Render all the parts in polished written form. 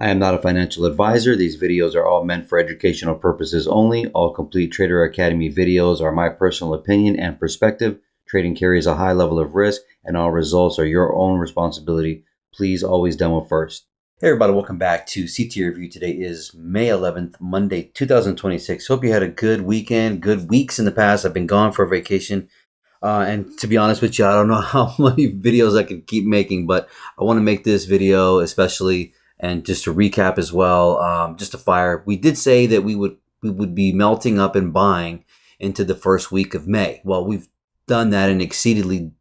I am not a financial advisor. These videos are all meant for educational purposes only. All Complete Trader Academy videos are my personal opinion and perspective. Trading carries a high level of risk, and all results are your own responsibility. Please always demo first. Hey everybody, welcome back to CT Review. Today is May 11th, Monday, 2026. Hope you had a good weekend, good weeks in the past. I've been gone for vacation. And to be honest with you, I don't know how many videos I can keep making, but I want to make this video especially, and just to recap as well, just to fire. We did say that we would be melting up and buying into the first week of May. Well, we've done that and exceedingly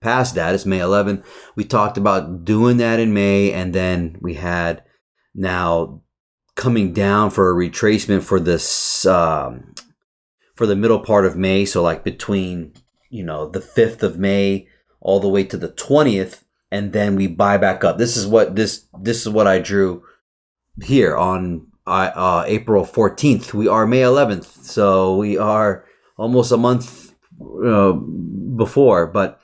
past that. It's May 11th. We talked about doing that in May, and then we had now coming down for a retracement for this for the middle part of May. So like between the 5th of May all the way to the 20th, and then we buy back up. This is what I drew here on April 14th. We are May 11th, so we are almost a month before, but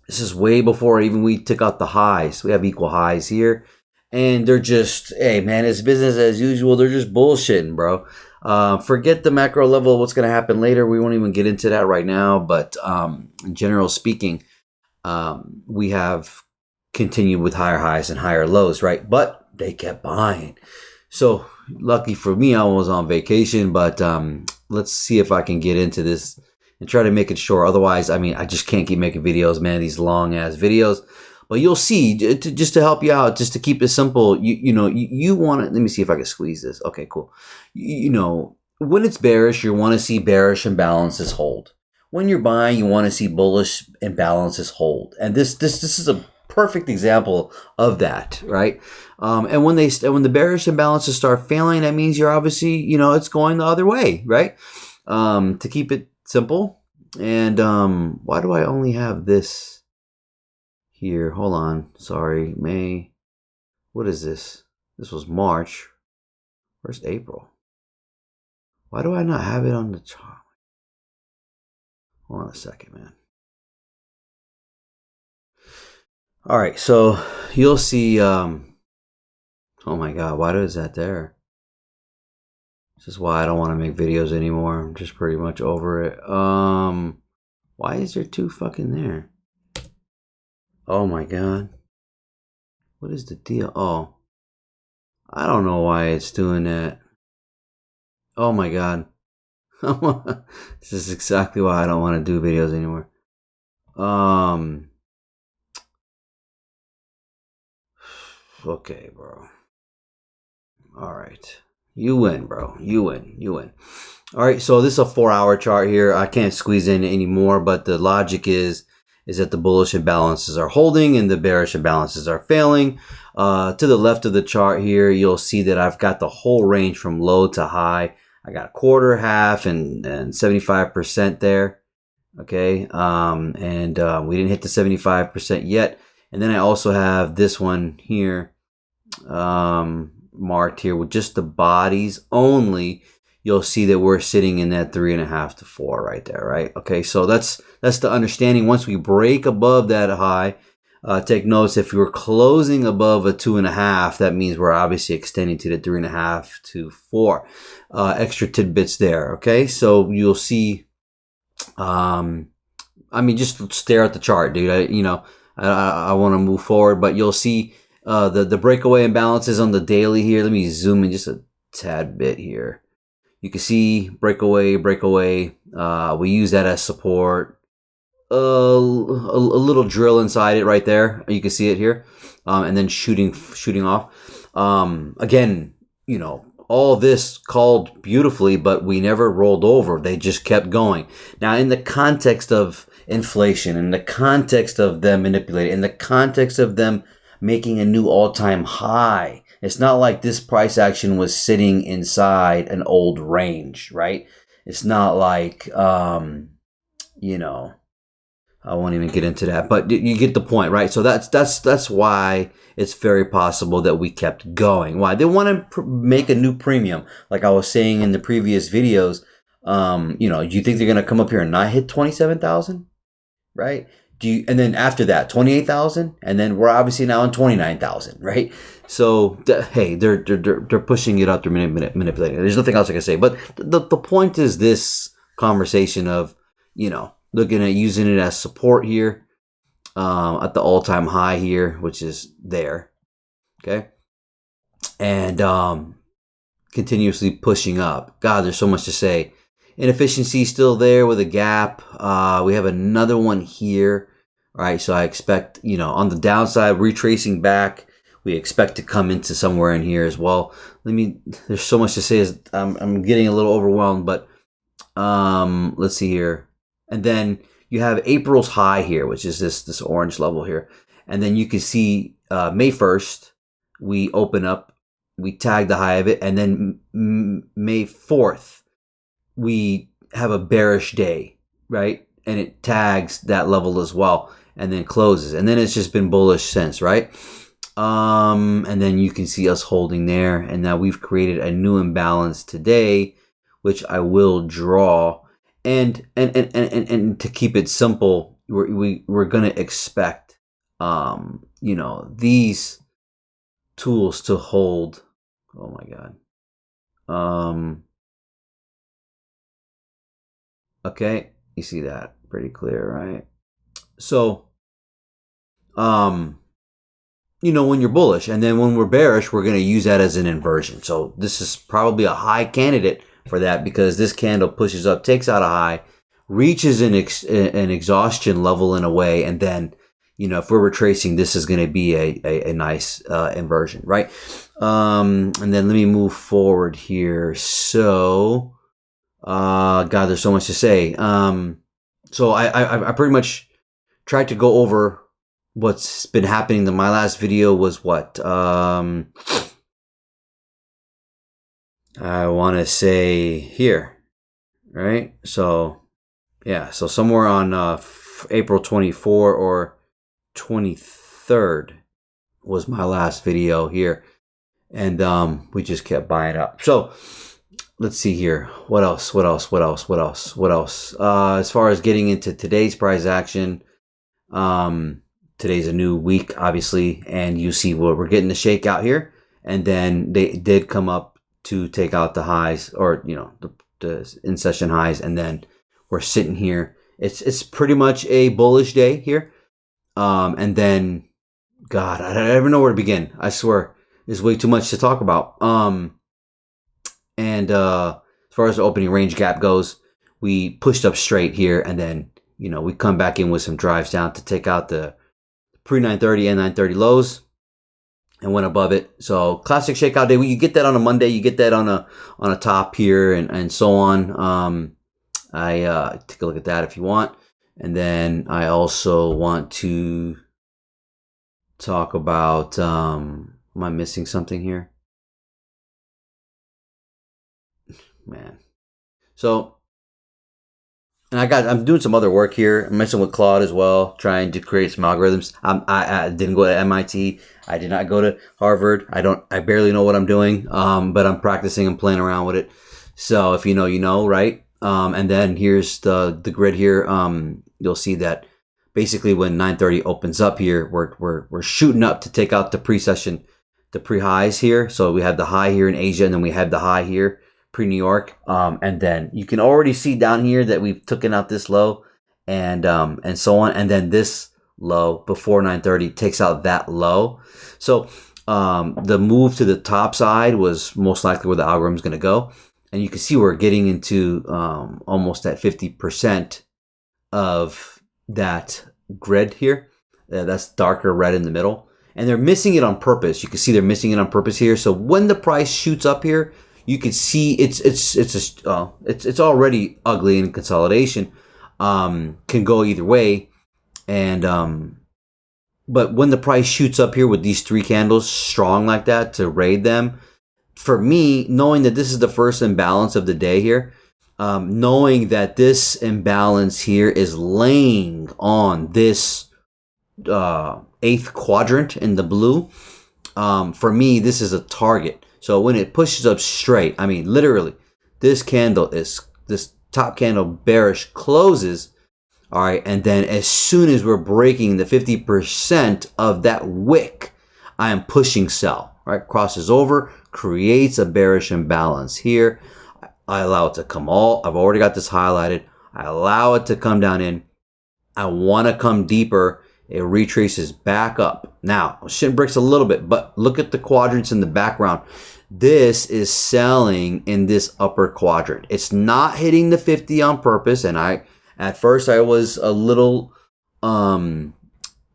this is way before even we took out the highs. We have equal highs here, and they're just, hey man, it's business as usual. They're just bullshitting, bro. Forget the macro level, what's going to happen later. We won't even get into that right now. But in general speaking, we have continued with higher highs and higher lows, right? But they kept buying. So lucky for me, I was on vacation. But let's see if I can get into this and try to make it short. Otherwise, I just can't keep making videos, man, these long-ass videos. But you'll see, just to help you out, just to keep it simple, you want to, let me see if I can squeeze this. Okay, cool. When it's bearish, you want to see bearish imbalances hold. When you're buying, you want to see bullish imbalances hold. And this is a perfect example of that, right? And when the bearish imbalances start failing, that means you're obviously, it's going the other way, right? To keep it simple. And why do I only have this here? Hold on. Sorry. May. What is this? This was March. Where's April? Why do I not have it on the chart? Hold on a second, man. All right. So you'll see. Oh my God. Why is that there? This is why I don't want to make videos anymore. I'm just pretty much over it. Why is there two fucking there? Oh my God. What is the deal? Oh, I don't know why it's doing that. Oh my God. This is exactly why I don't want to do videos anymore. Okay, bro. All right. You win, bro. You win. All right, so this is a 4-hour chart here. I can't squeeze in any more, but the logic is that the bullish imbalances are holding and the bearish imbalances are failing. To the left of the chart here, you'll see that I've got the whole range from low to high. I got a quarter, half, and 75% there. Okay, we didn't hit the 75% yet. And then I also have this one here marked here with just the bodies only. You'll see that we're sitting in that 3.5 to 4 right there, right? Okay, so that's the understanding. Once we break above that high, take notice if we're closing above a 2.5, that means we're obviously extending to the 3.5 to 4. Extra tidbits there, okay? So you'll see, just stare at the chart, dude. I want to move forward, but you'll see the breakaway imbalances on the daily here. Let me zoom in just a tad bit here. You can see breakaway. We use that as support. A little drill inside it right there. You can see it here. And then shooting off. Again, all this called beautifully, but we never rolled over. They just kept going. Now, in the context of inflation, in the context of them manipulating, in the context of them making a new all-time high, it's not like this price action was sitting inside an old range, right? It's not like, I won't even get into that, but you get the point, right? So that's why it's very possible that we kept going. Why? They want to make a new premium, like I was saying in the previous videos. You think they're gonna come up here and not hit 27,000, right? and then after that 28,000, and then we're obviously now in 29,000, right? So hey, they're pushing it out, they're manipulating it. There's nothing else I can say, but the point is this conversation of, you know, looking at using it as support here, at the all-time high here, which is there, okay, and continuously pushing up. God, there's so much to say. Inefficiency still there with a gap. We have another one here. All right, so I expect, you know, on the downside, retracing back, we expect to come into somewhere in here as well. There's so much to say. I'm getting a little overwhelmed, but let's see here. And then you have April's high here, which is this orange level here. And then you can see May 1st, we open up, we tag the high of it, and then May 4th, we have a bearish day, right? And it tags that level as well, and then closes. And then it's just been bullish since, right? And then you can see us holding there, and now we've created a new imbalance today, which I will draw. And to keep it simple, we're gonna expect, you know, these tools to hold. Oh my God. Okay, you see that pretty clear, right? So, you know, when you're bullish, and then when we're bearish, we're going to use that as an inversion. So this is probably a high candidate for that, because this candle pushes up, takes out a high, reaches an exhaustion level in a way, and then, you know, if we're retracing, this is going to be a nice inversion, right? And then let me move forward here. So, God, there's so much to say. So I pretty much tried to go over what's been happening. My last video was what? I want to say here, right? So, yeah, so somewhere on April 24 or 23rd was my last video here, and we just kept buying up. So let's see here. What else? As far as getting into today's price action, today's a new week, obviously, and you see what we're getting the shakeout here, and then they did come up to take out the highs, or, you know, the in session highs, and then we're sitting here. It's pretty much a bullish day here, and then, God, I don't even know where to begin. I swear, there's way too much to talk about. And as far as the opening range gap goes, we pushed up straight here, and then, you know, we come back in with some drives down to take out the pre-930 and 930 lows, and went above it. So classic shakeout day. You get that on a Monday, you get that on a top here, and so on. I take a look at that if you want. And then I also want to talk about, am I missing something here? Man. So, and I'm doing some other work here. I'm messing with Claude as well, trying to create some algorithms. I didn't go to MIT. I did not go to Harvard. I barely know what I'm doing. But I'm practicing and playing around with it. So if you know, you know, right? And then here's the grid here. You'll see that basically when 930 opens up here, we're shooting up to take out the pre-session, the pre-highs here. So we have the high here in Asia, and then we have the high here pre-New York, and then you can already see down here that we've taken out this low, and so on, and then this low before 930 takes out that low. So the move to the top side was most likely where the algorithm is going to go, and you can see we're getting into almost at 50% of that grid here. That's darker red in the middle, and they're missing it on purpose. You can see they're missing it on purpose here. So when the price shoots up here, you can see it's already ugly in consolidation. Can go either way, and but when the price shoots up here with these three candles strong like that to raid them, for me, knowing that this is the first imbalance of the day here, knowing that this imbalance here is laying on this eighth quadrant in the blue, for me, this is a target. So when it pushes up straight, I mean, literally, this top candle bearish closes All right. And then as soon as we're breaking the 50% of that wick, I am pushing sell, right? Crosses over, creates a bearish imbalance here. I allow it to come all, I've already got this highlighted. I allow it to come down in. I want to come deeper. It retraces back up. Now, shit bricks a little bit, but look at the quadrants in the background. This is selling in this upper quadrant. It's not hitting the 50 on purpose. And at first I was a little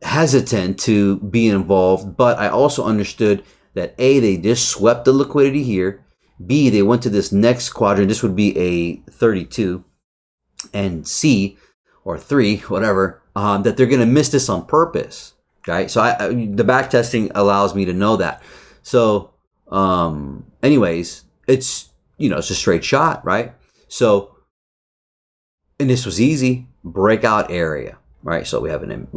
hesitant to be involved, but I also understood that A, they just swept the liquidity here. B, they went to this next quadrant. This would be a 32. And C, or 3, whatever, that they're going to miss this on purpose. Right? So the back testing allows me to know that. So anyways, it's, it's a straight shot, right? So, and this was easy, breakout area, right? So we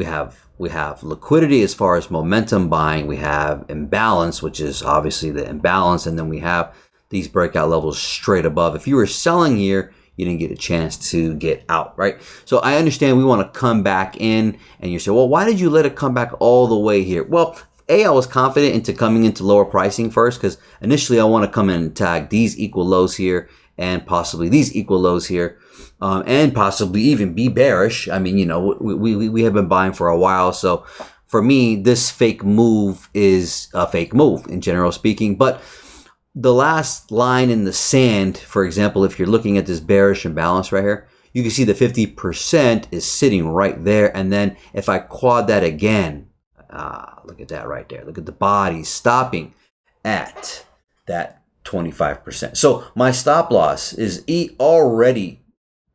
have liquidity as far as momentum buying. We have imbalance, which is obviously the imbalance. And then we have these breakout levels straight above. If you were selling here, you didn't get a chance to get out, right? So I understand we want to come back in, and you say, well, why did you let it come back all the way here? Well, A, I was confident into coming into lower pricing first, because initially I want to come in and tag these equal lows here and possibly these equal lows here, and possibly even be bearish. I mean, we have been buying for a while. So for me, this fake move is a fake move in general speaking. But the last line in the sand, for example, if you're looking at this bearish imbalance right here, you can see the 50% is sitting right there. And then if I quad that again, look at that right there. Look at the body stopping at that 25%. So my stop loss is already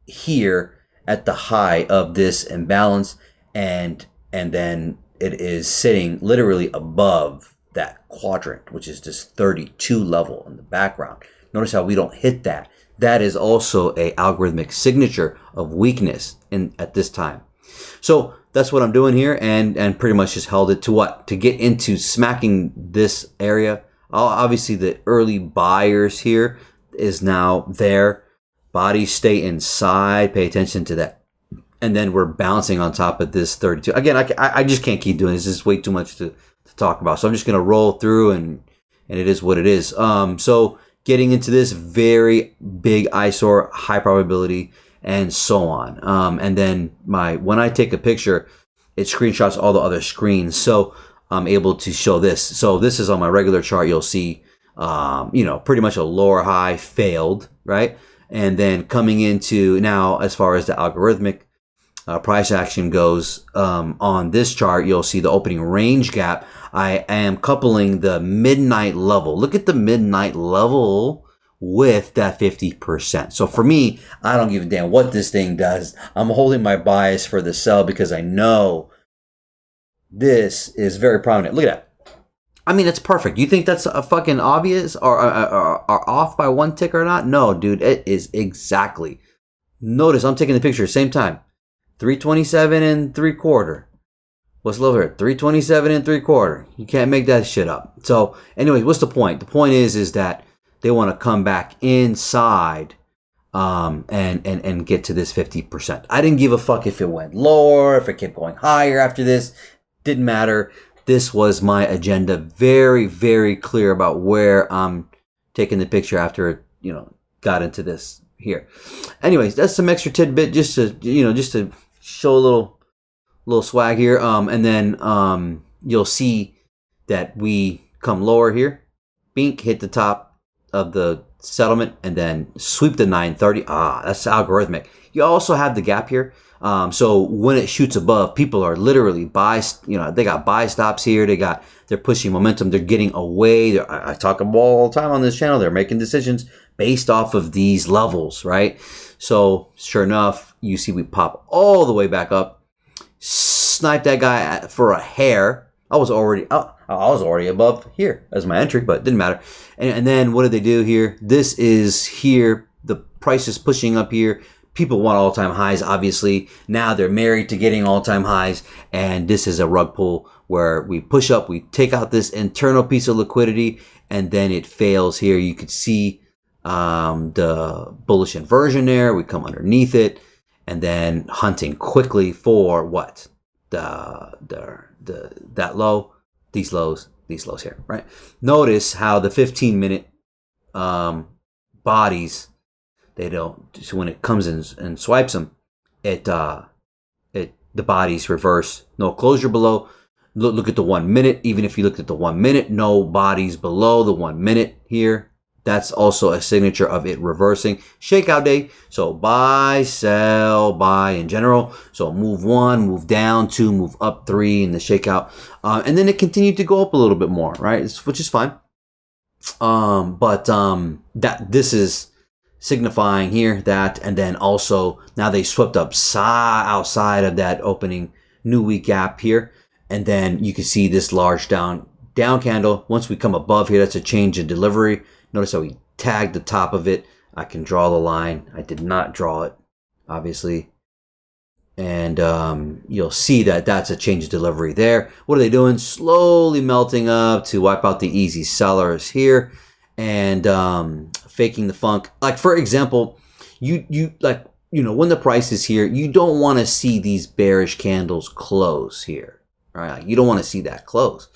here at the high of this imbalance. And then it is sitting literally above that quadrant, which is this 32 level in the background. Notice how we don't hit that. That is also a algorithmic signature of weakness at this time. So that's what I'm doing here, and pretty much just held it to what? To get into smacking this area. Obviously the early buyers here is now there. Bodies stay inside. Pay attention to that. And then we're bouncing on top of this 32. Again, I just can't keep doing this. This is way too much to talk about. So I'm just going to roll through, and it is what it is. So getting into this very big ISOR, high probability, and so on. And then when I take a picture, it screenshots all the other screens. So I'm able to show this. So this is on my regular chart. You'll see, pretty much a lower high failed, right? And then coming into now, as far as the algorithmic price action goes, on this chart, you'll see the opening range gap. I am coupling the midnight level. Look at the midnight level with that 50%. So for me, I don't give a damn what this thing does. I'm holding my bias for the sell because I know this is very prominent. Look at that. I mean, it's perfect. You think that's a fucking obvious or off by one tick or not? No, dude, it is exactly. Notice I'm taking the picture same time. 327 and 3/4. What's low here? 327 and 3/4. You can't make that shit up. So anyway, what's the point? The point is that they want to come back inside and get to this 50%. I didn't give a fuck if it went lower, if it kept going higher after this. Didn't matter. This was my agenda. Very, very clear about where I'm taking the picture after it, got into this here. Anyways, that's some extra tidbit just to show a little swag here. And then you'll see that we come lower here. Bink, hit the top of the settlement and then sweep the 930. That's algorithmic. You also have the gap here. So when it shoots above, people are literally they got buy stops here. They're pushing momentum. They're getting away. I talk about all the time on this channel. They're making decisions based off of these levels, right? So sure enough, you see we pop all the way back up, snipe that guy for a hair. I was already above here as my entry, but it didn't matter. And then what did they do here? This is here. The price is pushing up here. People want all-time highs, obviously. Now they're married to getting all-time highs, and this is a rug pull where we push up, we take out this internal piece of liquidity, and then it fails here. You could see the bullish inversion there. We come underneath it, and then hunting quickly for what? That low, these lows here, right? Notice how the 15-minute bodies, they don't, so when it comes in and swipes them, the bodies reverse, no closure below. Look at the 1 minute. Even if you look at the 1 minute, no bodies below the 1 minute here. That's also a signature of it reversing. Shakeout day. So buy, sell, buy in general. So move 1, move down 2, move up 3 in the shakeout. And then it continued to go up a little bit more, right? Which is fine. That this is signifying here that, and then also now they swept up outside of that opening new week gap here. And then you can see this large down candle. Once we come above here, that's a change in delivery. Notice how we tagged the top of it. I can draw the line. I did not draw it, obviously. And you'll see that that's a change of delivery there. What are they doing? Slowly melting up to wipe out the easy sellers here, and faking the funk. Like, for example, when the price is here, you don't want to see these bearish candles close here, right? You don't want to see that close.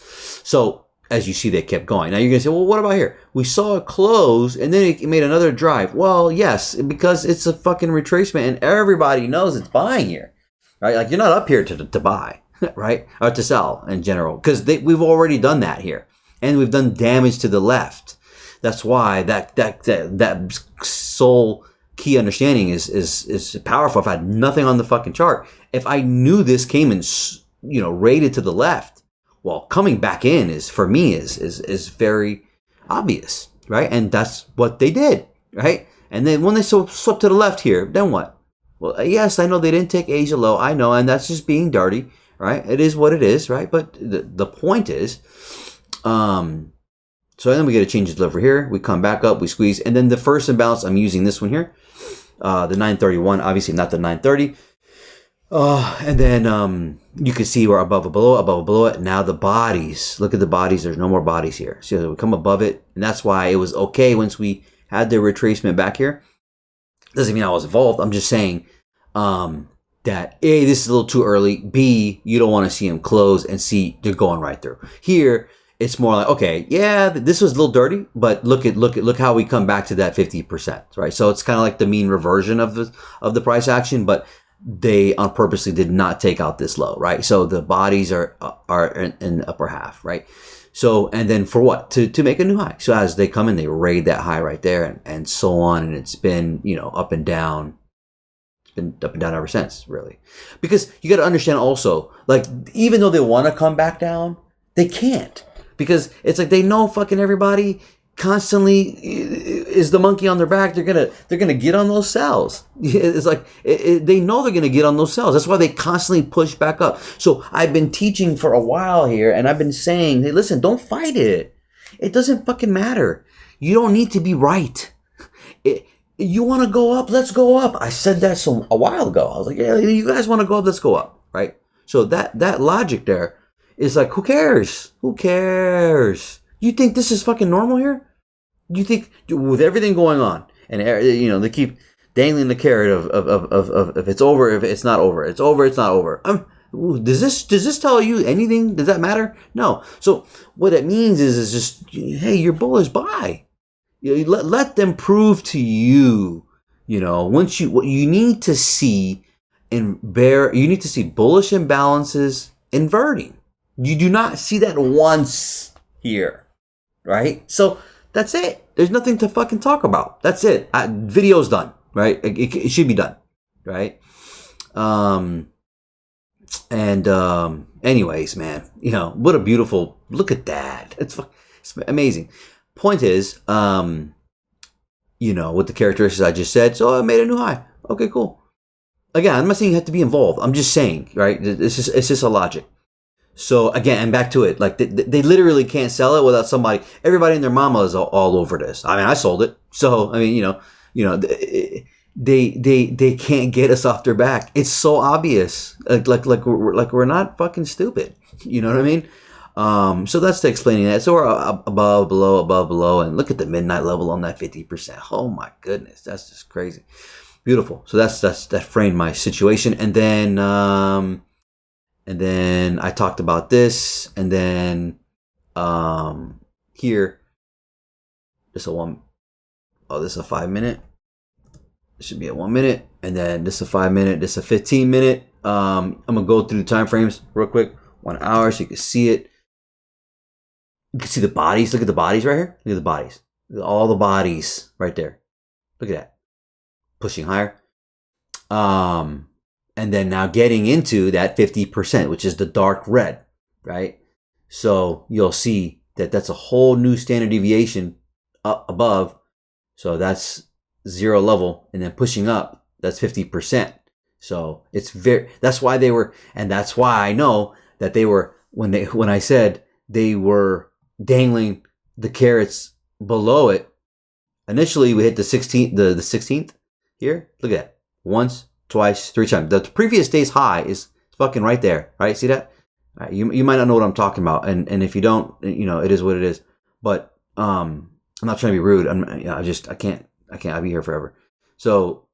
So as you see, they kept going. Now you're going to say, well, what about here? We saw it close and then it made another drive. Well, yes, because it's a fucking retracement and everybody knows it's buying here, right? Like, you're not up here to buy, right? Or to sell in general, because we've already done that here and we've done damage to the left. That's why that sole key understanding is powerful. If I had nothing on the fucking chart, if I knew this came and, rated to the left, well, coming back in is very obvious, right? And that's what they did, right? And then when they swept to the left here, then what? Well, yes, I know they didn't take Asia low. I know, and that's just being dirty, right? It is what it is, right? But the point is, so then we get a change of delivery here. We come back up, we squeeze, and then the first imbalance, I'm using this one here, the 931, obviously not the 930. And then you can see we're above or below it. Now the bodies, look at the bodies. There's no more bodies here. So we come above it, and that's why it was okay once we had the retracement back here. Doesn't mean I was involved. I'm just saying that A, this is a little too early. B, you don't want to see them close, and C, they're going right through. Here, it's more like, okay, yeah, this was a little dirty, but look how we come back to that 50%, right? So it's kind of like the mean reversion of the price action, but they on purposely did not take out this low, right? So the bodies are in the upper half, right? So, and then for what? To make a new high. So as they come in, they raid that high right there, and so on, and it's been, up and down. It's been up and down ever since, really. Because you got to understand also, like, even though they want to come back down, they can't. Because it's like they know fucking everybody constantly is the monkey on their back. They're gonna get on those cells. It's like they know they're gonna get on those cells. That's why they constantly push back up. So I've been teaching for a while here, and I've been saying, hey, listen, don't fight it. It doesn't fucking matter. You don't need to be right. You want to go up? Let's go up. I said that a while ago. I was like, yeah, you guys want to go up? Let's go up, right? So that logic there is like, who cares? Who cares? You think this is fucking normal here? You think with everything going on, and they keep dangling the carrot of if it's over, if it's not over, it's over, it's not over. Does this tell you anything? Does that matter? No. So what it means is just, hey, you're bullish, buy. Let them prove to you. What you need to see you need to see bullish imbalances inverting. You do not see that once here, right? So that's it. There's nothing to fucking talk about. That's it. Video's done, right? It should be done, right? Anyways, man, what a beautiful, look at that. It's amazing. Point is, with the characteristics I just said, so I made a new high. Okay, cool. Again, I'm not saying you have to be involved. I'm just saying, right? It's just a logic. So again, and back to it, like they literally can't sell it without everybody and their mama is all over this. I mean, I sold it. So, I mean, they can't get us off their back. It's so obvious. Like we're not fucking stupid. You know what I mean? So that's the explaining that. So we're above, below, and look at the midnight level on that 50%. Oh my goodness. That's just crazy. Beautiful. So that framed my situation. And then I talked about this, and then here, this is a 5 minute. It should be at 1 minute, and then this is a 5 minute. This is a 15 minute. I'm gonna go through the time frames real quick. 1 hour, so you can see it. You can see the bodies. Look at the bodies right here. Look at the bodies. Look at all the bodies right there. Look at that. Pushing higher. And then now getting into that 50%, which is the dark red, right? So you'll see that that's a whole new standard deviation up above. So that's zero level, and then pushing up, that's 50%. So that's why they were, and that's why I know that they were, when I said they were dangling the carrots below it. Initially, we hit the 16th here. Look at that. Once, twice, 3 times. The previous day's high is fucking right there, right? See that? Right, you might not know what I'm talking about, and if you don't, it is what it is. But I'm not trying to be rude. I can't. I'll be here forever. So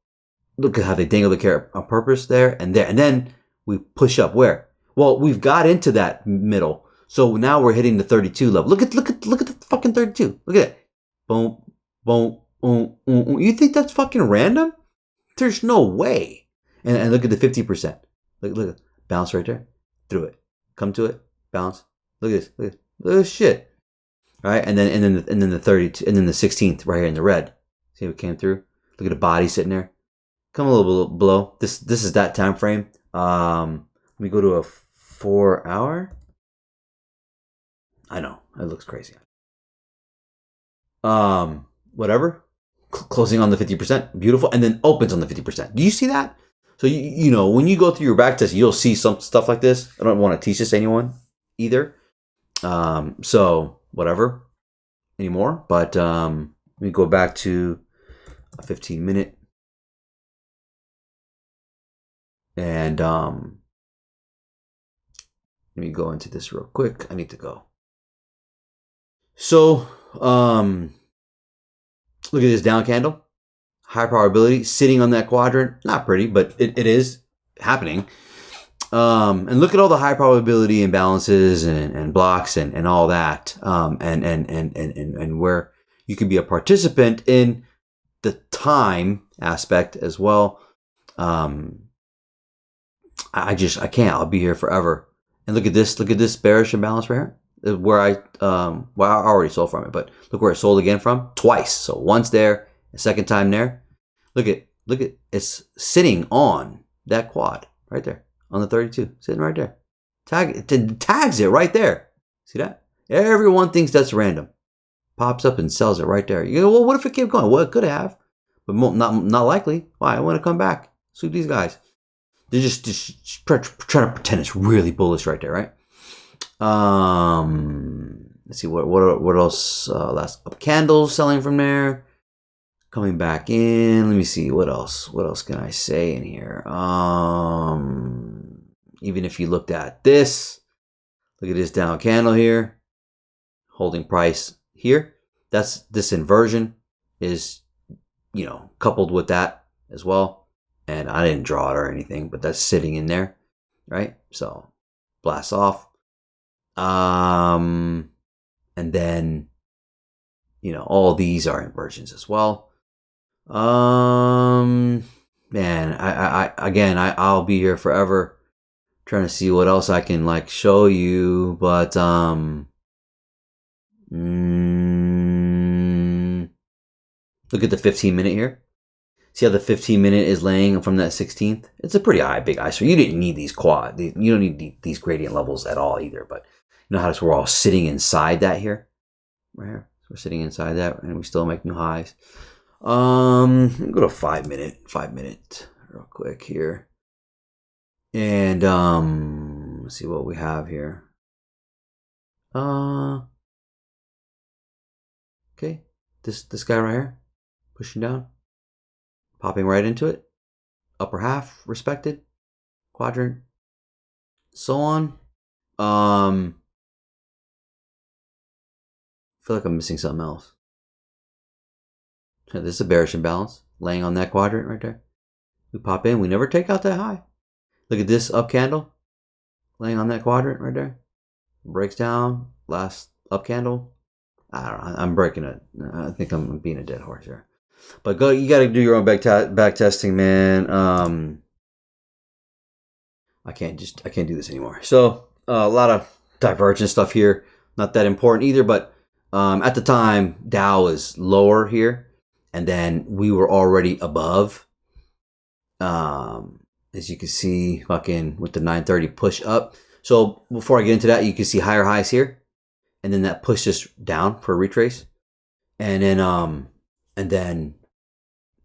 look at how they dangle the carrot on purpose there, and then we push up where? Well, we've got into that middle, so now we're hitting the 32 level. Look at the fucking 32. Look at it. Boom, boom, boom, boom. You think that's fucking random? There's no way. And look at the 50%. Look, bounce right there, through it, come to it, bounce. Look at this. Look at this shit. All right, and then the 32, and then the 16th right here in the red. See what came through? Look at the body sitting there. Come a little bit below. This is that time frame. Let me go to a 4 hour. I know it looks crazy. Whatever. Closing on the 50%, beautiful, and then opens on the 50%. Do you see that? So when you go through your back test, you'll see some stuff like this. I don't want to teach this to anyone either. So whatever anymore. But let me go back to a 15-minute, and let me go into this real quick. I need to go. So look at this down candle. High probability sitting on that quadrant. Not pretty, but it is happening. And look at all the high probability imbalances and blocks and all that. And where you can be a participant in the time aspect as well. I can't. I'll be here forever. And look at this bearish imbalance right here. Where I already sold from it, but look where it sold again from twice. So once there, a second time there. Look at it's sitting on that quad right there on the 32, sitting right there. Tags it right there. See that? Everyone thinks that's random. Pops up and sells it right there. You go, well, what if it kept going? Well, it could have, but not likely. Why? I want to come back. Sue these guys. They're just trying to pretend it's really bullish right there, right? Let's see what else. Last up candles selling from there, coming back in. Let me see what else. What else can I say in here? Even if you looked at this, look at this down candle here, holding price here. That's this inversion is coupled with that as well. And I didn't draw it or anything, but that's sitting in there, right? So blast off. And then, all these are inversions as well. Man, I'll be here forever trying to see what else I can show you, but, look at the 15-minute here. See how the 15-minute is laying from that 16th? It's a pretty big eye. So you didn't need these you don't need these gradient levels at all either. But you know how we're all sitting inside that here? Right here. So we're sitting inside that and we still make new highs. Let me go to 5 minute real quick here. And let's see what we have here. Okay. This guy right here. Pushing down. Popping right into it. Upper half respected. Quadrant. So on. I feel like I'm missing something else. This is a bearish imbalance. Laying on that quadrant right there. We pop in. We never take out that high. Look at this up candle laying on that quadrant right there. Breaks down. Last up candle. I don't know. I'm breaking it. I think I'm being a dead horse here. But you got to do your own back testing, man. I can't do this anymore. So a lot of divergent stuff here. Not that important either, but at the time, Dow was lower here, and then we were already above. As you can see, fucking with the 930 push up. So before I get into that, you can see higher highs here, and then that pushed us down for a retrace, and then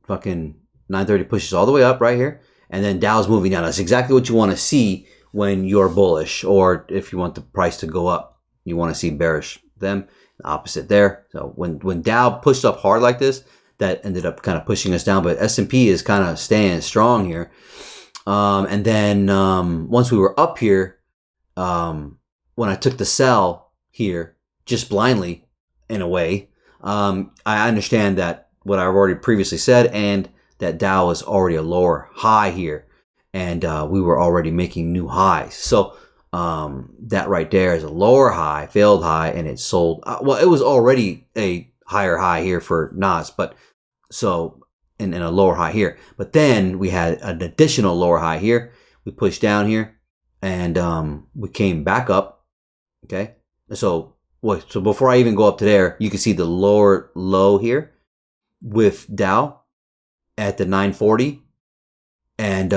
fucking 930 pushes all the way up right here, and then Dow's moving down. That's exactly what you want to see when you're bullish, or if you want the price to go up, you want to see bearish. Them the opposite there. So when Dow pushed up hard like this, that ended up kind of pushing us down, but S&P is kind of staying strong here. And then once we were up here, when I took the sell here, just blindly in a way, I understand that what I've already previously said, and that Dow was already a lower high here, and we were already making new highs. So that right there is a lower high, failed high, and it sold. Well, it was already a higher high here for NOS, but so and a lower high here. But then we had an additional lower high here. We pushed down here, and we came back up. Okay, so before I even go up to there, you can see the lower low here with Dow at the 940, and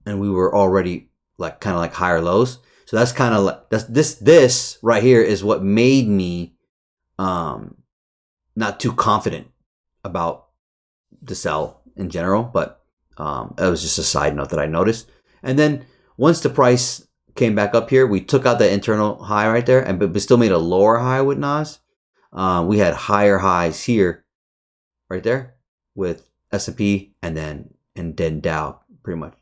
we were already like kind of like higher lows. So that's kind of like this right here is what made me not too confident about the sell in general, but that was just a side note that I noticed. And then once the price came back up here, we took out the internal high right there, and but still made a lower high with NOS. We had higher highs here, right there, with S&P, and then Dow, pretty much,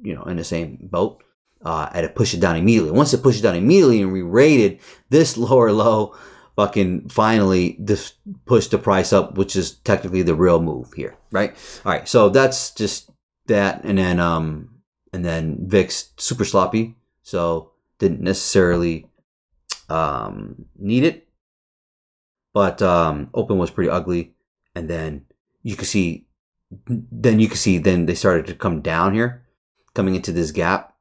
in the same boat. And it pushed it down immediately. Once it pushed it down immediately and re-rated, this lower low fucking finally this pushed the price up, which is technically the real move here, right? All right, so that's just that, and then VIX super sloppy, so didn't necessarily need it, but open was pretty ugly, and then you can see then they started to come down here, coming into this gap,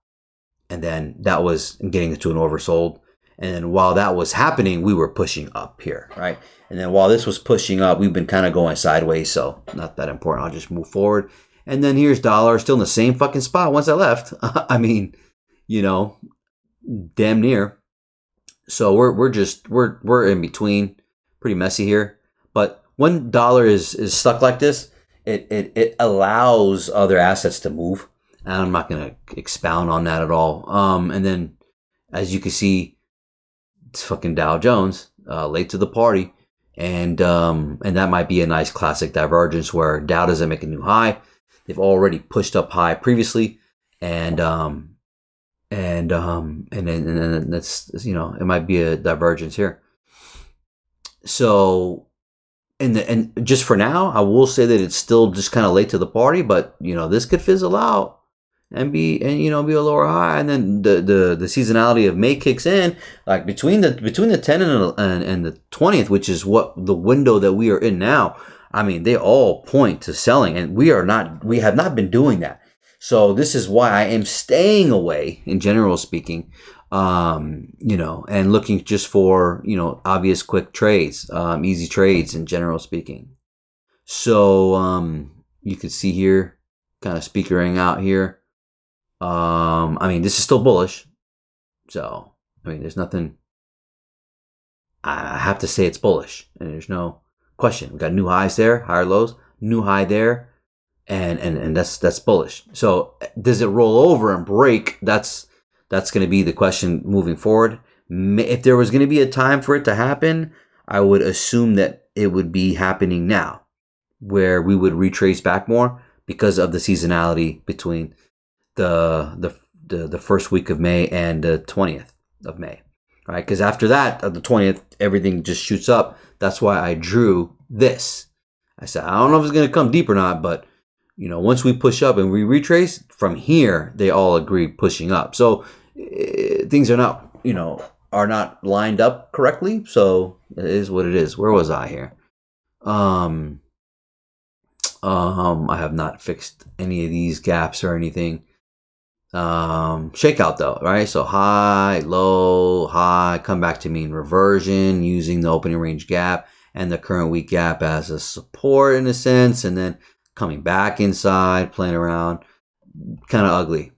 and then that was getting into an oversold. And then while that was happening, we were pushing up here, right? And then while this was pushing up, we've been kind of going sideways, so not that important. I'll just move forward. And then here's dollar, still in the same fucking spot once I left. I mean, damn near. So we're in between, pretty messy here. But when dollar is stuck like this, it allows other assets to move. And I'm not going to expound on that at all. And then, as you can see, it's fucking Dow Jones, late to the party, and that might be a nice classic divergence where Dow doesn't make a new high. They've already pushed up high previously, and then that's it might be a divergence here. So, and just for now, I will say that it's still just kind of late to the party, but this could fizzle out and be a lower high, and then the seasonality of May kicks in, like between the 10th and the 20th, which is what the window that we are in now. I mean, they all point to selling, and we have not been doing that. So this is why I am staying away, in general speaking, and looking just for obvious quick trades, easy trades, in general speaking. So you can see here, kind of speakering out here. I mean, this is still bullish. So, I mean, there's nothing. I have to say it's bullish, and there's no question. We got new highs there, higher lows, new high there, and that's bullish. So, does it roll over and break? That's going to be the question moving forward. If there was going to be a time for it to happen, I would assume that it would be happening now, where we would retrace back more because of the seasonality between the first week of May and the 20th of May, right? Because after that, the 20th, everything just shoots up. That's why I drew this. I said, I don't know if it's going to come deep or not, but once we push up and we retrace from here, they all agree pushing up. So things are not, are not lined up correctly. So it is what it is. Where was I here? I have not fixed any of these gaps or anything. Shakeout though, right? So high, low, high, come back to mean reversion using the opening range gap and the current week gap as a support in a sense, and then coming back inside, playing around, kind of ugly,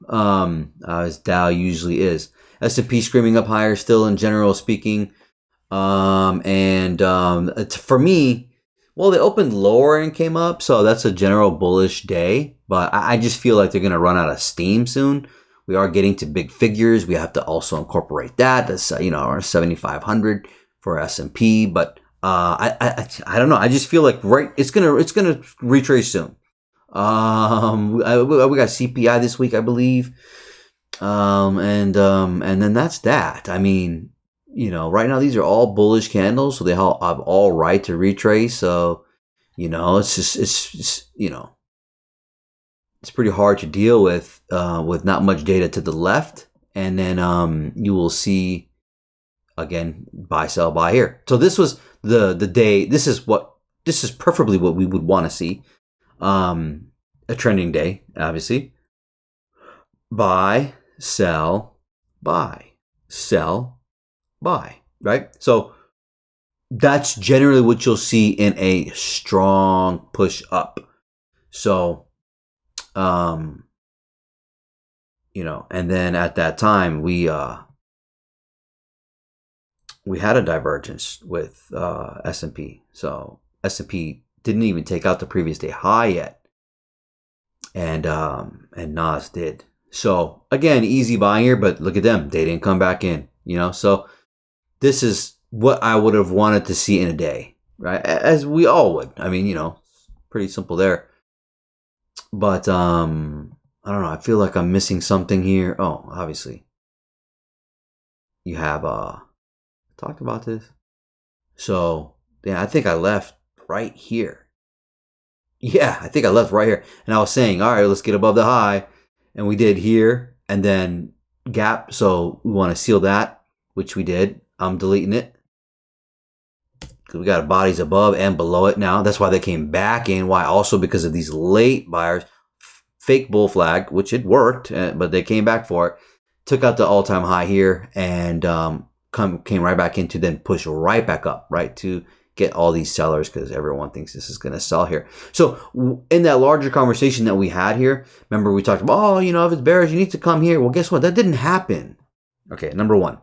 as Dow usually is. S&P screaming up higher still in general speaking. For me, well, they opened lower and came up, so that's a general bullish day. But I just feel like they're going to run out of steam soon. We are getting to big figures. We have to also incorporate that. That's our 7,500 for S&P. But I don't know. I just feel like it's gonna retrace soon. We got CPI this week, I believe. And then that's that. I mean, right now these are all bullish candles, so they have all right to retrace. So, it's just it's pretty hard to deal with not much data to the left, and then you will see again buy sell buy here. So this was the day. This is preferably what we would want to see. A trending day, obviously. Buy, sell, buy, sell, buy, right? So that's generally what you'll see in a strong push up. So, and then at that time we had a divergence with S&P. So S&P didn't even take out the previous day high yet, and Nas did. So again, easy buy here, but look at them. They didn't come back in, so this is what I would have wanted to see in a day, right? As we all would. I mean, pretty simple there. But, I don't know. I feel like I'm missing something here. Oh, obviously. You have, talked about this. So, yeah, I think I left right here. Yeah, I think I left right here. And I was saying, all right, let's get above the high. And we did here, and then gap. So we want to seal that, which we did. I'm deleting it because we got bodies above and below it now. That's why they came back in. Why? Also because of these late buyers, fake bull flag, which it worked, but they came back for it. Took out the all-time high here and came right back in to then push right back up, right, to get all these sellers because everyone thinks this is going to sell here. So in that larger conversation that we had here, remember we talked about, if it's bearish, you need to come here. Well, guess what? That didn't happen. Okay, number one.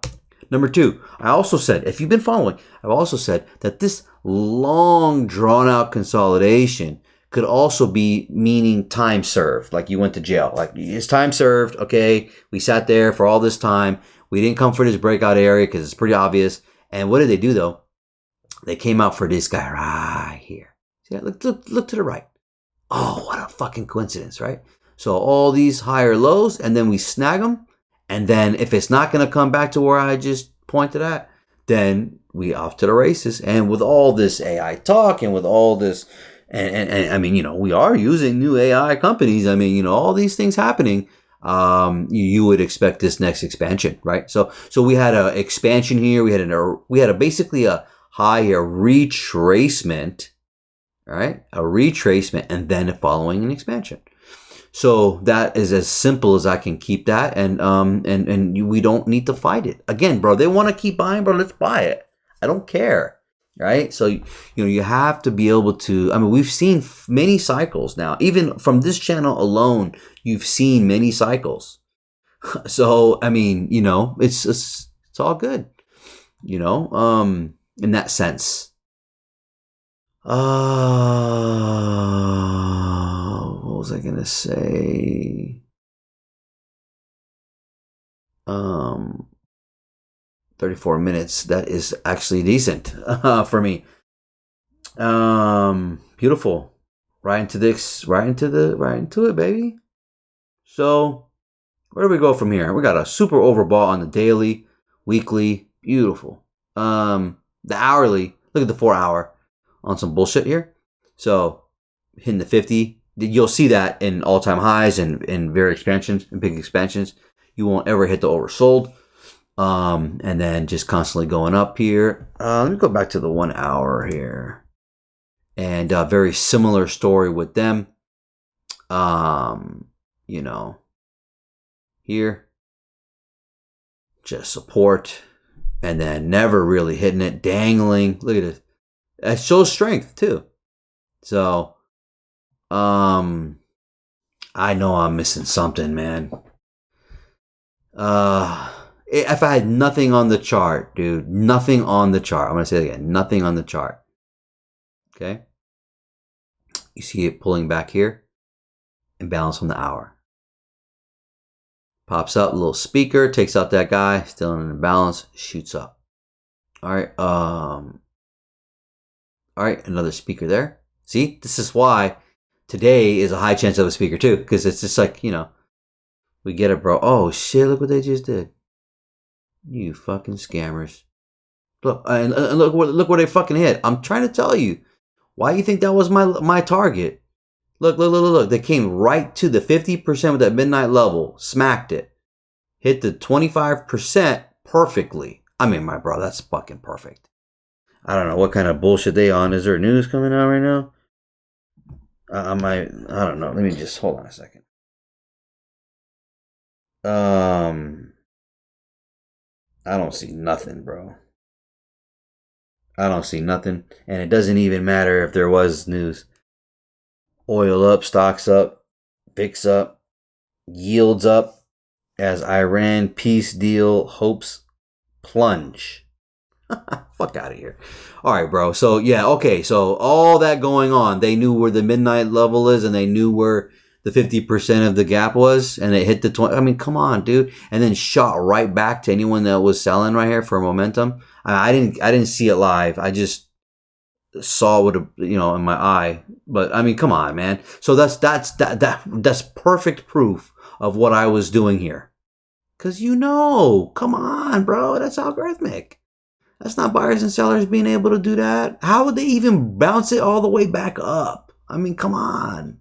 Number two, I also said, if you've been following, I've also said that this long drawn-out consolidation could also be meaning time served, like you went to jail. Like, it's time served, okay? We sat there for all this time. We didn't come for this breakout area because it's pretty obvious. And what did they do, though? They came out for this guy right here. See, look to the right. Oh, what a fucking coincidence, right? So all these higher lows, and then we snag them. And then if it's not going to come back to where I just pointed at, then we off to the races. And with all this AI talk and with all this, and I mean, we are using new AI companies. I mean, all these things happening. You would expect this next expansion, right? So we had an expansion here. We had basically a high here, retracement, right? A retracement, and then following an expansion. So that is as simple as I can keep that, and we don't need to fight it. Again, bro, they want to keep buying, bro. Let's buy it. I don't care, right? So you have to be able to. I mean, we've seen many cycles now. Even from this channel alone, you've seen many cycles. So I mean, it's all good, in that sense. What was I gonna say? 34 minutes. That is actually decent for me. Beautiful. Right into it, baby. So where do we go from here? We got a super overbought on the daily, weekly. Beautiful. The hourly. Look at the 4 hour on some bullshit here. So hitting the 50 you'll see that in all-time highs and very expansions and big expansions. You won't ever hit the oversold. And then just constantly going up here. Let me go back to the 1 hour here. And very similar story with them. You know, here, just support, and then never really hitting it, dangling. Look at this. It shows strength too. So, I know I'm missing something, man. If I had nothing on the chart, dude, nothing on the chart. I'm going to say it again, nothing on the chart. Okay. You see it pulling back here. Imbalance on the hour. Pops up, a little speaker, takes out that guy, still in an imbalance, shoots up. All right. All right. Another speaker there. See, this is why today is a high chance of a speaker too. Because it's just like, you know, we get it, bro. Oh shit, look what they just did. You fucking scammers. Look, and look where they fucking hit. I'm trying to tell you. Why you think that was my target? Look. They came right to the 50% with that midnight level. Smacked it. Hit the 25% perfectly. I mean, my bro, that's fucking perfect. I don't know what kind of bullshit they on. Is there news coming out right now? I don't know. Let me just hold on a second. I don't see nothing, bro. I don't see nothing. And it doesn't even matter if there was news. Oil up, stocks up, VIX up, yields up as Iran peace deal hopes plunge. Fuck out of here. All right, bro. So, yeah, okay. So, all that going on, they knew where the midnight level is and they knew where the 50% of the gap was, and it hit the 20. I mean, come on, dude. And then shot right back to anyone that was selling right here for momentum. I didn't see it live. I just saw what, you know, in my eye. But I mean, come on, man. So that's perfect proof of what I was doing here. Cause you know, come on, bro. That's algorithmic. That's not buyers and sellers being able to do that. How would they even bounce it all the way back up? I mean, come on.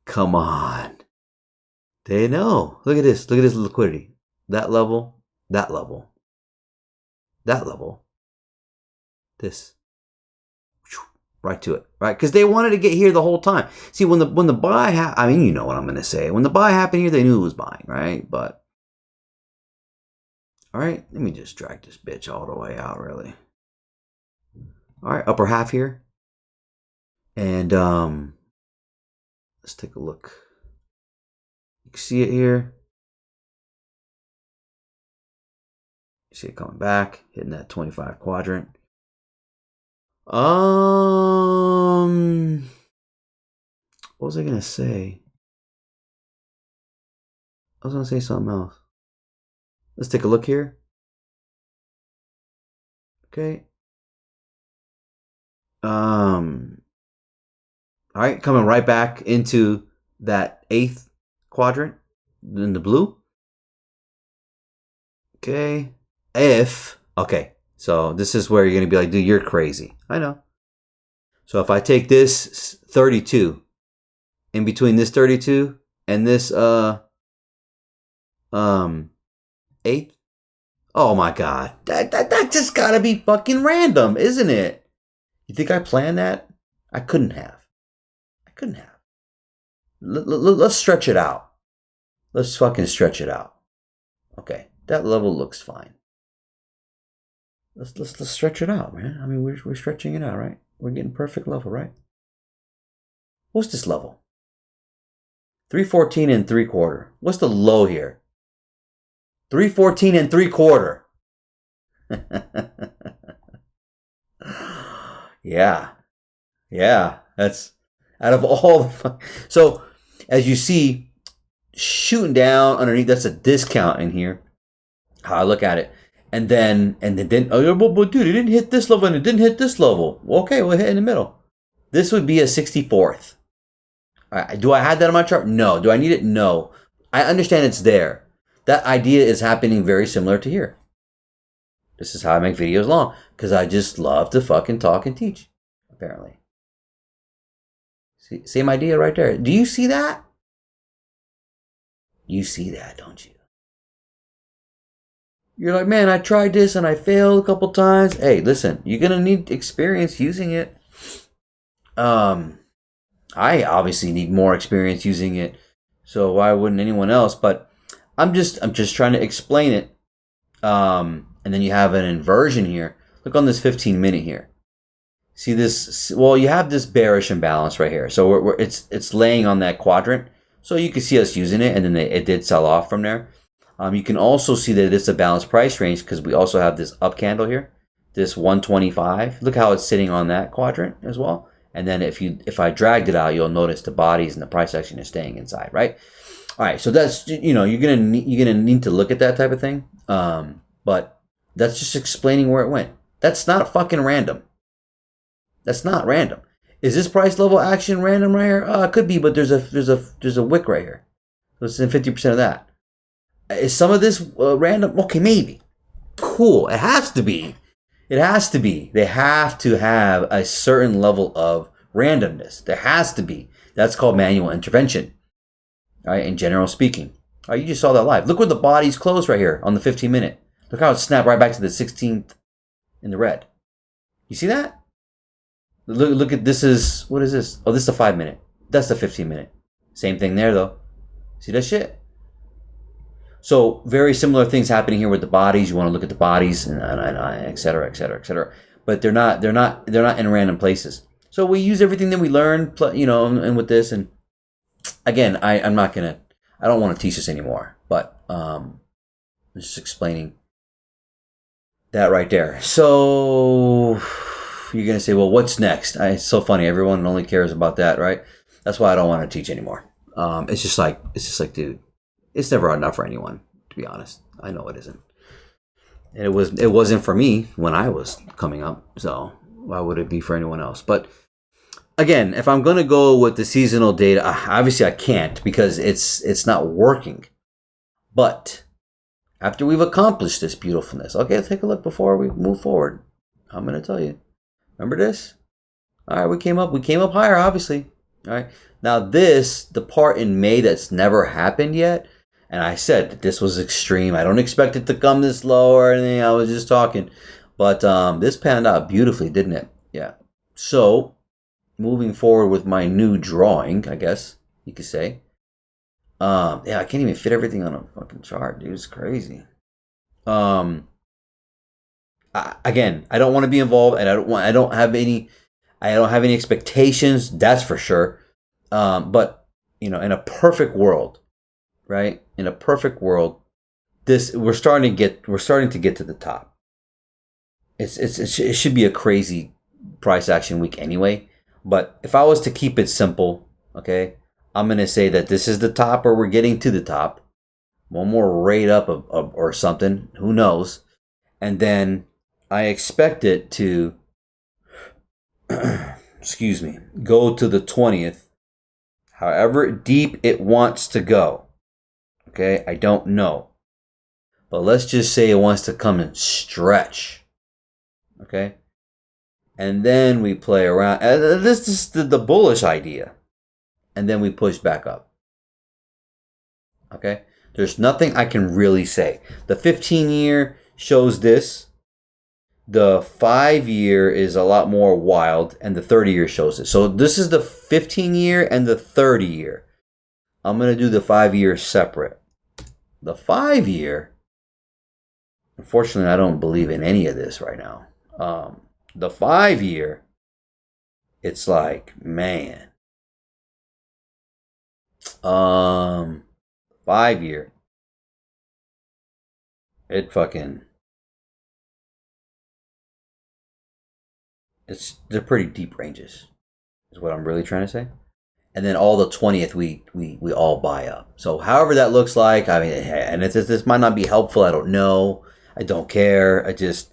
Come on. They know. Look at this. Look at this liquidity. That level. That level. That level. This. Right to it. Right? Because they wanted to get here the whole time. See, when the buy I mean, you know what I'm going to say. When the buy happened here, they knew it was buying, right? But, all right. Let me just drag this bitch all the way out, really. All right. Upper half here. And, let's take a look. You can see it here. You see it coming back, hitting that 25 quadrant. What was I gonna say? I was gonna say something else. Let's take a look here. Okay. All right, coming right back into that 8th quadrant in the blue. Okay. Okay, so this is where you're going to be like, dude, you're crazy. I know. So if I take this 32, in between this 32 and this 8th, oh my God, that just got to be fucking random, isn't it? You think I planned that? I couldn't have. Let's stretch it out. Let's fucking stretch it out. Okay, that level looks fine. Let's stretch it out, man. I mean, we're stretching it out, right? We're getting perfect level, right? What's this level? 314 and 3/4. What's the low here? 314 and 3/4. Yeah. That's out of all the so as you see, shooting down underneath. That's a discount in here. How I look at it. And then, oh, but dude, it didn't hit this level and it didn't hit this level. Okay, we'll hit in the middle. This would be a 64th. All right, do I have that on my chart? No. Do I need it? No. I understand it's there. That idea is happening very similar to here. This is how I make videos long, because I just love to fucking talk and teach, apparently. See, same idea right there. Do you see that? You see that, don't you? You're like, man, I tried this and I failed a couple times. Hey, listen, you're gonna need experience using it. I obviously need more experience using it, so why wouldn't anyone else? But I'm just trying to explain it. And then you have an inversion here. Look on this 15-minute here. See this? Well, you have this bearish imbalance right here. So it's laying on that quadrant. So you can see us using it, and then it did sell off from there. You can also see that it's a balanced price range because we also have this up candle here, this 125. Look how it's sitting on that quadrant as well. And then if I dragged it out, you'll notice the bodies and the price action is staying inside, right? All right, so that's, you're gonna need to look at that type of thing. But that's just explaining where it went. That's not fucking random. That's not random. Is this price level action random right here? It could be, but there's a wick right here. Let's say 50% of that. Is some of this random? Okay, maybe. Cool. It has to be. It has to be. They have to have a certain level of randomness. There has to be. That's called manual intervention. All right, in general speaking. All right, you just saw that live. Look where the body's closed right here on the 15-minute. Look how it snapped right back to the 16th in the red. You see that? Look at this is, what is this? Oh, this is the 5-minute. That's the 15-minute. Same thing there though. See that shit? So very similar things happening here with the bodies. You want to look at the bodies and et cetera, et cetera, et cetera. But they're not in random places. So we use everything that we learn, and with this. And again, I don't want to teach this anymore. But I'm just explaining that right there. So you're gonna say, well, what's next? It's so funny. Everyone only cares about that, right? That's why I don't want to teach anymore. It's just like, dude. It's never enough for anyone, to be honest. I know it isn't. And it wasn't for me when I was coming up, so why would it be for anyone else? But again, if I'm gonna go with the seasonal data, obviously I can't because it's not working. But after we've accomplished this beautifulness, okay, take a look before we move forward. I'm gonna tell you. Remember this? All right, we came up higher, obviously. All right. Now the part in May that's never happened yet. And I said that this was extreme. I don't expect it to come this low or anything. I was just talking. But this panned out beautifully, didn't it? Yeah. So, moving forward with my new drawing, I guess you could say. Yeah, I can't even fit everything on a fucking chart, dude. It's crazy. Again, I don't want to be involved, and I don't have any expectations. That's for sure. But in a perfect world, right? In a perfect world, we're starting to get to the top. It should be a crazy price action week anyway. But if I was to keep it simple, okay, I'm gonna say that this is the top, or we're getting to the top. One more rate up or something, who knows? And then I expect it to, excuse me, go to the 20th, however deep it wants to go. Okay, I don't know. But let's just say it wants to come and stretch. Okay? And then we play around. This is the bullish idea. And then we push back up. Okay? There's nothing I can really say. The 15-year shows this. The 5-year is a lot more wild. And the 30-year shows it. So this is the 15-year and the 30-year. I'm going to do the 5-year separate. The 5-year, unfortunately, I don't believe in any of this right now. The 5-year, it's like, man. 5-year, they're pretty deep ranges, is what I'm really trying to say. And then all the 20th we all buy up. So however that looks like, I mean, and this might not be helpful. I don't know. I don't care. It is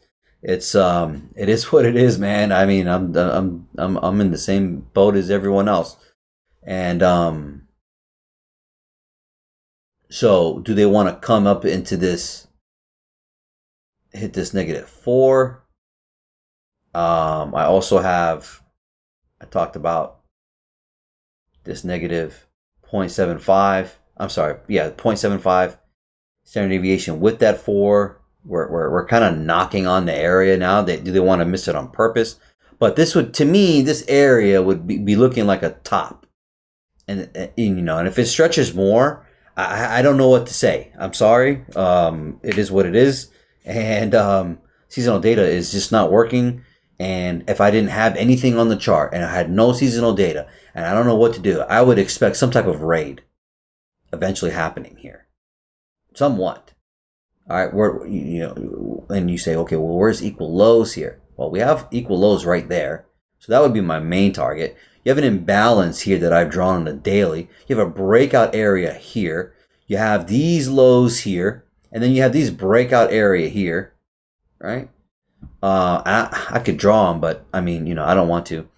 what it is, man. I mean, I'm in the same boat as everyone else. And so do they want to come up into this, hit this -4? I talked about this negative 0.75. I'm sorry, yeah, 0.75 standard deviation with that 4. We're kind of knocking on the area now. Do they want to miss it on purpose? But this would, to me, this area would be looking like a top. And and if it stretches more, I don't know what to say. I'm sorry. It is what it is. And seasonal data is just not working. And if I didn't have anything on the chart and I had no seasonal data and I don't know what to do, I would expect some type of raid eventually happening here. Somewhat. All right, and you say, okay, well, where's equal lows here? Well, we have equal lows right there. So that would be my main target. You have an imbalance here that I've drawn on the daily. You have a breakout area here. You have these lows here. And then you have these breakout area here, right? I could draw them, but I mean, I don't want to.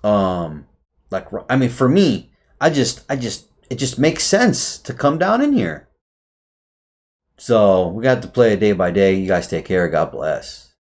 For me, it just makes sense to come down in here. So we got to play it day by day. You guys take care. God bless.